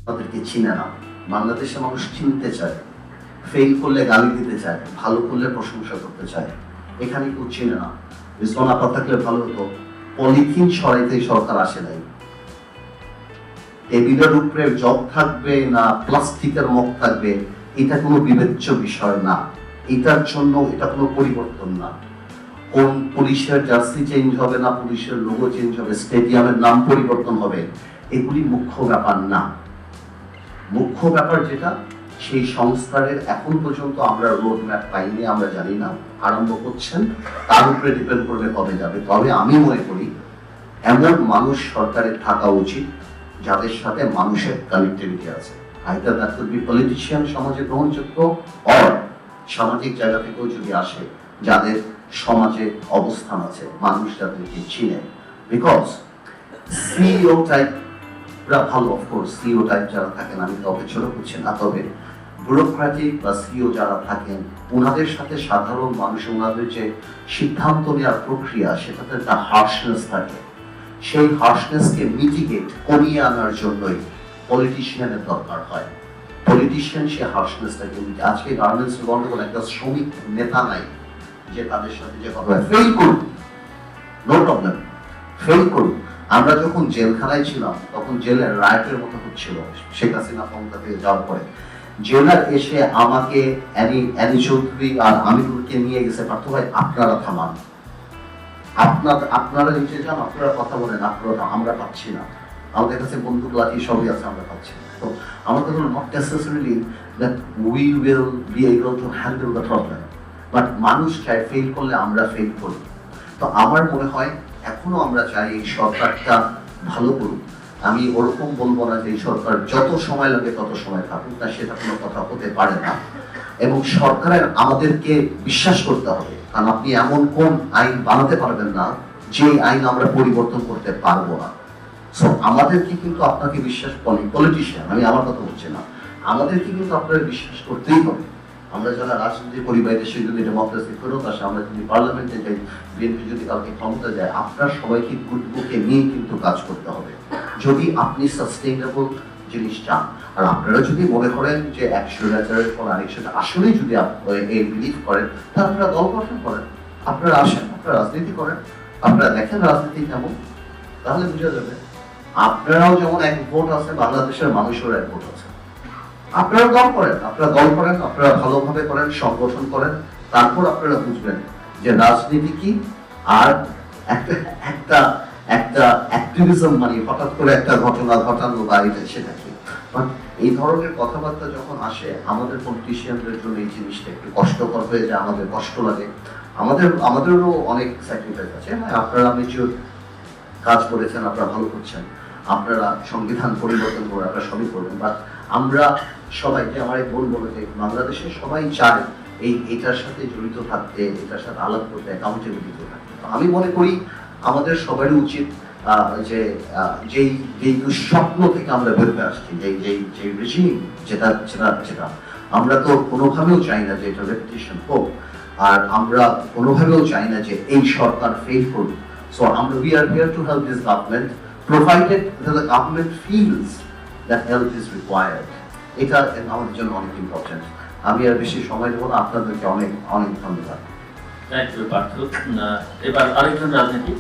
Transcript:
তাদেরকে চিনে না। বাংলাদেশের মানুষ চিনতে চায়, ফেল করলে গালি দিতে চায়, ভালো করলে প্রশংসা করতে চায়। এখানে কেউ চিনে না। রিজওয়ান আপা থাকলে ভালো হতো, পলিথিন সরাইতে সরকার আসে নাই। টেবিলের উপরে জগ থাকবে না প্লাস্টিকের মগ থাকবে, এটা কোনো বিবেচ্য বিষয় না। এটার জন্য এটা কোনো পরিবর্তন না। কোন পুলিশের জার্সি চেঞ্জ হবে না, পুলিশের লোগো চেঞ্জ হবে, স্টেডিয়ামের নাম পরিবর্তন হবে, এগুলি মুখ্য ব্যাপার না। মুখ্য ব্যাপার যেটা, সেই সংস্কারের এখন পর্যন্ত আমরা রোড ম্যাপ পাইনি, আমরা জানি না। আরম্ভ করছেন, তার উপরে ডিপেন্ড করবে কবে যাবে। তবে আমি মনে করি এমন মানুষ সরকারের থাকা উচিত যাদের সাথে মানুষের কানেক্টিভিটি আছে। Either that could be politician, সমাজে গ্রহণযোগ্য, অর সামাজিক জায়গা থেকেও যদি আসে, যাদের সমাজে অবস্থান আছে, মানুষ যাদেরকে চিনে। বিকজ সিইও টাইপ ভালো, অফকোর্স সিইও টাইপ যারা থাকেন, আমি কাউকে ছোট করছি না, তবে ব্যুরোক্রেটিক বা সিইও যারা থাকেন, ওনাদের সাথে সাধারণ মানুষ, ওনাদের যে সিদ্ধান্ত নেওয়ার প্রক্রিয়া, সেটাতে একটা হার্শনেস থাকে। সেই হার্শনেসকে মিটিগেট কমিয়ে আনার জন্যই পলিটিশিয়ানের দরকার হয়। পলিটিশিয়ান সে হার্শনেসটাকে, আজকে গার্মেন্টস গন্ডগোল, একটা শ্রমিক নেতা নাই যে তাদের সাথে যে কথা ফেল করুন, নো প্রবলেম, ফেল করুন। আমরা যখন জেলখানায় ছিলাম তখন জেলের রায়টের মতো হচ্ছিল। শেখ হাসিনা ক্ষমতা থেকে যাওয়ার পরে জেলার এসে আমাকে অ্যানি চৌধুরী আর আমিরুলকে নিয়ে গেছে, পার্থ ভাই আপনারা থামান, আপনারা নিচে যান, আপনারা কথা বলেন, আপনারা, আমরা পাচ্ছি না, আমাদের কাছে বন্দুক লাঠি সবই আছে, আমরা পাচ্ছি না। তো আমার কথা হলো, not necessarily that we will be able to handle the problem, but মানুষ চায় ফেল করলে আমরা ফেল করি। তো আমার মনে হয় এখনো আমরা চাই এই সরকারটা ভালো করুক। আমি ওরকম বলবো না যে এই সরকার যত সময় লাগে তত সময় থাকুক, না, সেটা কোনো কথা হতে পারে না। এবং সরকারের আমাদেরকে বিশ্বাস করতে হবে, কারণ আপনি এমন কোন আইন বানাতে পারবেন না যে আইন আমরা পরিবর্তন করতে পারবো না। সো আমাদেরকে কিন্তু আপনাকে বিশ্বাস, পলিটিশিয়ান, আমি আমার কথা বলছি না, আমাদেরকে কিন্তু আপনারা বিশ্বাস করতেই হবে। আমরা যারা রাজনীতি করি, বাইরে সে যদি ডেমোক্রেসি ফেরত আসে, আমরা যদি পার্লামেন্টে যাই, বিএনপি যদি কালকে ক্ষমতা যায়, আপনার সবাইকে গুটবুকে নিয়ে কিন্তু কাজ করতে হবে যদি আপনি সাস্টেইনেবল জিনিস চান। আর আপনারা যদি মনে করেন যে 100,000-এর পর আরেকশোটা আসলেই যদি এই বিলিভ করেন, তাহলে আপনারা দল গঠন করেন, আপনারা আসেন, আপনারা রাজনীতি করেন, আপনারা দেখেন রাজনীতি কেমন, তাহলে বুঝা যাবে। আপনারাও যেমন এক ভোট আছে, বাংলাদেশের মানুষেরও এক ভোট আছে। আপনারা দল করেন, আপনারা ভালোভাবে করেন, সংগঠন করেন, তারপর আপনারা বুঝবেন যে রাজনীতি কি। আর একটা একটা অ্যাক্টিভিজম, মানে হঠাৎ করে একটা ঘটনা ঘটানো বা এটা সেটা কি। এই ধরনের কথাবার্তা যখন আসে, আমাদের পলিটিশিয়ানদের জন্য এই জিনিসটা একটু কষ্টকর হয়ে যায়, আমাদের কষ্ট লাগে, আমাদেরও অনেক স্যাক্রিফাইস আছে। হ্যাঁ, আপনারা মেচিউর কাজ করেছেন, আপনারা ভালো করছেন, আপনারা সংবিধান পরিবর্তন করে আপনারা সবই করবেন, বাট আমরা সবাইকে, আমার এক বোন বলে যে বাংলাদেশের সবাই চায় এটার সাথে জড়িত থাকতে, এটার সাথে আলাপ করতে, অ্যাকাউন্টেবিলিটি থাকতে। তো আমি মনে করি আমাদের সবারই উচিত যেই দুঃস্বপ্ন থেকে আমরা বেরোতে আসছি, যে রেজিম, যেটা আমরা তো কোনোভাবেও চাই না যে এটা রেপুটেশন হোক, আর আমরা কোনোভাবেও চাই না যে এই সরকার ফেল করুক। So we are here to help this government, provided that the government feels that help is required. এটা আমাদের জন্য অনেক ইম্পর্টেন্ট। আমি আর বেশি সময় দেবো না, আপনাদেরকে অনেক অনেক ধন্যবাদ। Thank you Partha. এবার আরেকজন রাজনীতি